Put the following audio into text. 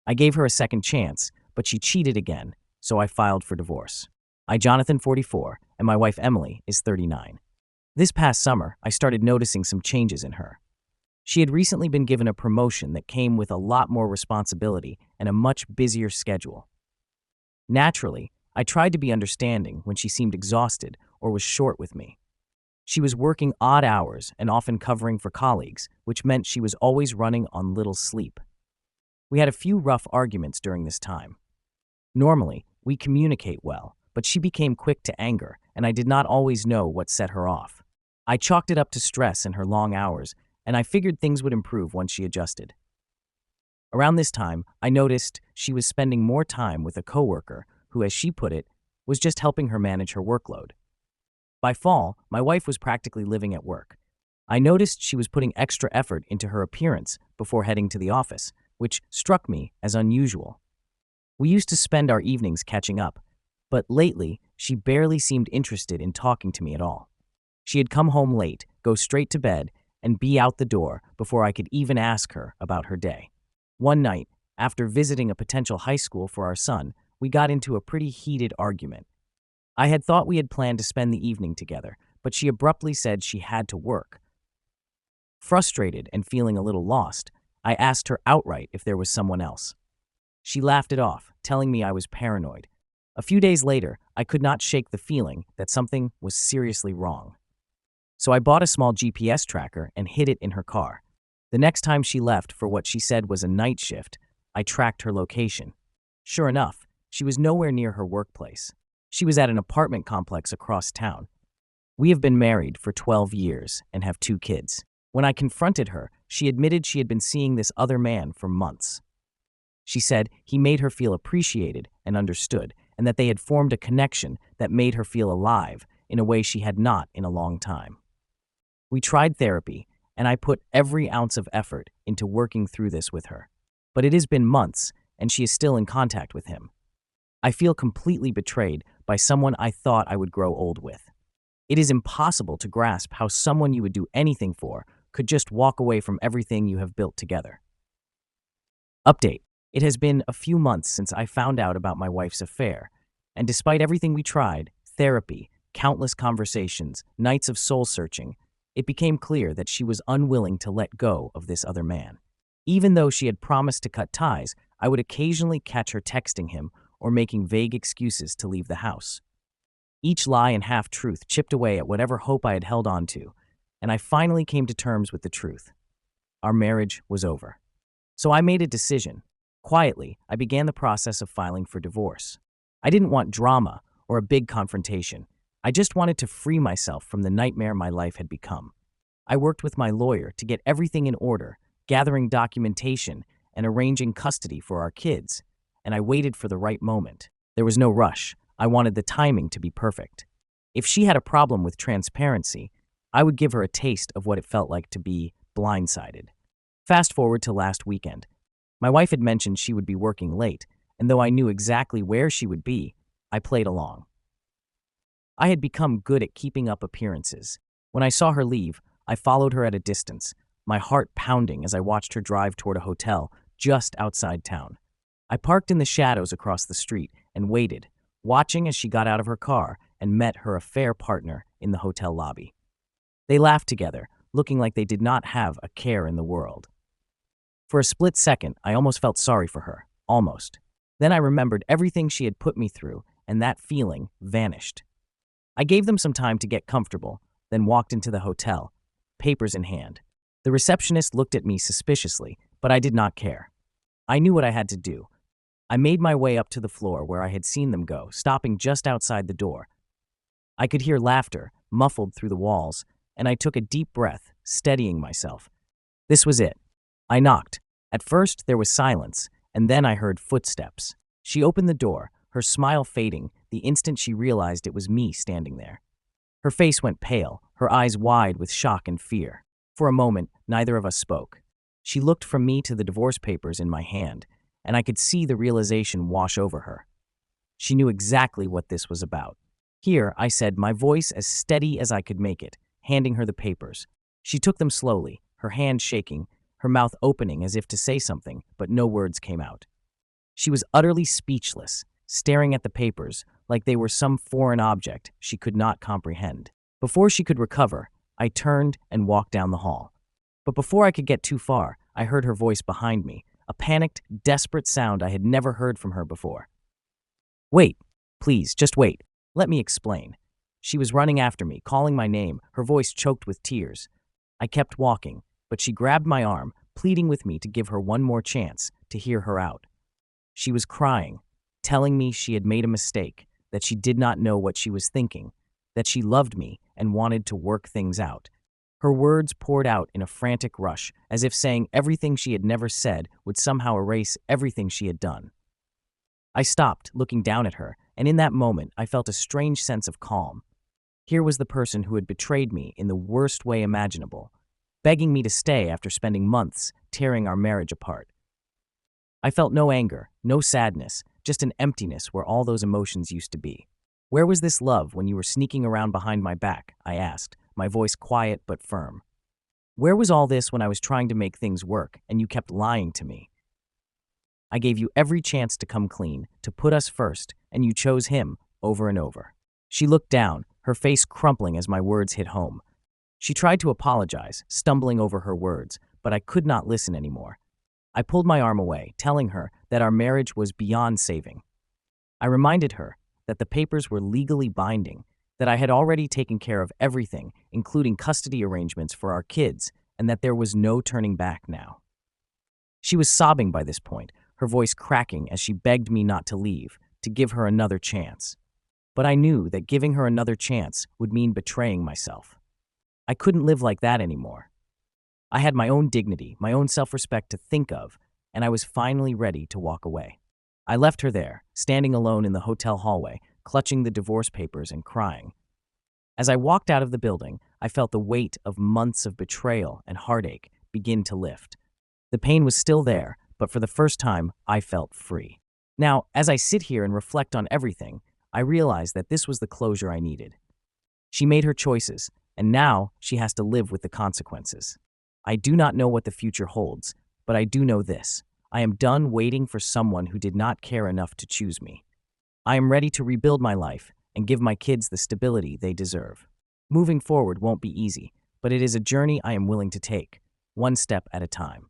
I gave her a second chance, but she cheated again, so I filed for divorce. I, Jonathan, 44, and my wife Emily is 39. This past summer, I started noticing some changes in her. She had recently been given a promotion that came with a lot more responsibility and a much busier schedule. Naturally, I tried to be understanding when she seemed exhausted or was short with me. She was working odd hours and often covering for colleagues, which meant she was always running on little sleep. We had a few rough arguments during this time. Normally, we communicate well, but she became quick to anger, and I did not always know what set her off. I chalked it up to stress and her long hours, and I figured things would improve once she adjusted. Around this time, I noticed she was spending more time with a coworker who, as she put it, was just helping her manage her workload. By fall, my wife was practically living at work. I noticed she was putting extra effort into her appearance before heading to the office, which struck me as unusual. We used to spend our evenings catching up, but lately, she barely seemed interested in talking to me at all. She had come home late, go straight to bed, and be out the door before I could even ask her about her day. One night, after visiting a potential high school for our son, we got into a pretty heated argument. I had thought we had planned to spend the evening together, but she abruptly said she had to work. Frustrated and feeling a little lost, I asked her outright if there was someone else. She laughed it off, telling me I was paranoid. A few days later, I could not shake the feeling that something was seriously wrong. So I bought a small GPS tracker and hid it in her car. The next time she left for what she said was a night shift, I tracked her location. Sure enough, she was nowhere near her workplace. She was at an apartment complex across town. We have been married for 12 years and have 2 kids. When I confronted her, she admitted she had been seeing this other man for months. She said he made her feel appreciated and understood, and that they had formed a connection that made her feel alive in a way she had not in a long time. We tried therapy, and I put every ounce of effort into working through this with her. But it has been months, and she is still in contact with him. I feel completely betrayed by someone I thought I would grow old with. It is impossible to grasp how someone you would do anything for could just walk away from everything you have built together. Update. It has been a few months since I found out about my wife's affair, and despite everything we tried, therapy, countless conversations, nights of soul-searching, it became clear that she was unwilling to let go of this other man. Even though she had promised to cut ties, I would occasionally catch her texting him or making vague excuses to leave the house. Each lie and half-truth chipped away at whatever hope I had held on to, and I finally came to terms with the truth. Our marriage was over. So I made a decision. Quietly, I began the process of filing for divorce. I didn't want drama or a big confrontation. I just wanted to free myself from the nightmare my life had become. I worked with my lawyer to get everything in order, gathering documentation and arranging custody for our kids, and I waited for the right moment. There was no rush. I wanted the timing to be perfect. If she had a problem with transparency, I would give her a taste of what it felt like to be blindsided. Fast forward to last weekend. My wife had mentioned she would be working late, and though I knew exactly where she would be, I played along. I had become good at keeping up appearances. When I saw her leave, I followed her at a distance, my heart pounding as I watched her drive toward a hotel just outside town. I parked in the shadows across the street and waited, watching as she got out of her car and met her affair partner in the hotel lobby. They laughed together, looking like they did not have a care in the world. For a split second, I almost felt sorry for her. Almost. Then I remembered everything she had put me through, and that feeling vanished. I gave them some time to get comfortable, then walked into the hotel, papers in hand. The receptionist looked at me suspiciously, but I did not care. I knew what I had to do. I made my way up to the floor where I had seen them go, stopping just outside the door. I could hear laughter, muffled through the walls, and I took a deep breath, steadying myself. This was it. I knocked. At first, there was silence, and then I heard footsteps. She opened the door, her smile fading the instant she realized it was me standing there. Her face went pale, her eyes wide with shock and fear. For a moment, neither of us spoke. She looked from me to the divorce papers in my hand, and I could see the realization wash over her. She knew exactly what this was about. Here, I said, my voice as steady as I could make it, handing her the papers. She took them slowly, her hand shaking, her mouth opening as if to say something, but no words came out. She was utterly speechless, staring at the papers like they were some foreign object she could not comprehend. Before she could recover, I turned and walked down the hall. But before I could get too far, I heard her voice behind me, a panicked, desperate sound I had never heard from her before. "Wait, please, just wait. Let me explain." She was running after me, calling my name, her voice choked with tears. I kept walking, but she grabbed my arm, pleading with me to give her one more chance, to hear her out. She was crying, telling me she had made a mistake, that she did not know what she was thinking, that she loved me and wanted to work things out. Her words poured out in a frantic rush, as if saying everything she had never said would somehow erase everything she had done. I stopped, looking down at her, and in that moment I felt a strange sense of calm. Here was the person who had betrayed me in the worst way imaginable, begging me to stay after spending months tearing our marriage apart. I felt no anger, no sadness, just an emptiness where all those emotions used to be. "Where was this love when you were sneaking around behind my back?" I asked, my voice quiet but firm. "Where was all this when I was trying to make things work and you kept lying to me? I gave you every chance to come clean, to put us first, and you chose him over and over." She looked down, her face crumpling as my words hit home. She tried to apologize, stumbling over her words, but I could not listen anymore. I pulled my arm away, telling her that our marriage was beyond saving. I reminded her that the papers were legally binding, that I had already taken care of everything, including custody arrangements for our kids, and that there was no turning back now. She was sobbing by this point, her voice cracking as she begged me not to leave, to give her another chance. But I knew that giving her another chance would mean betraying myself. I couldn't live like that anymore. I had my own dignity, my own self-respect to think of, and I was finally ready to walk away. I left her there, standing alone in the hotel hallway, clutching the divorce papers and crying. As I walked out of the building, I felt the weight of months of betrayal and heartache begin to lift. The pain was still there, but for the first time, I felt free. Now, as I sit here and reflect on everything, I realize that this was the closure I needed. She made her choices, and now she has to live with the consequences. I do not know what the future holds, but I do know this. I am done waiting for someone who did not care enough to choose me. I am ready to rebuild my life and give my kids the stability they deserve. Moving forward won't be easy, but it is a journey I am willing to take, one step at a time.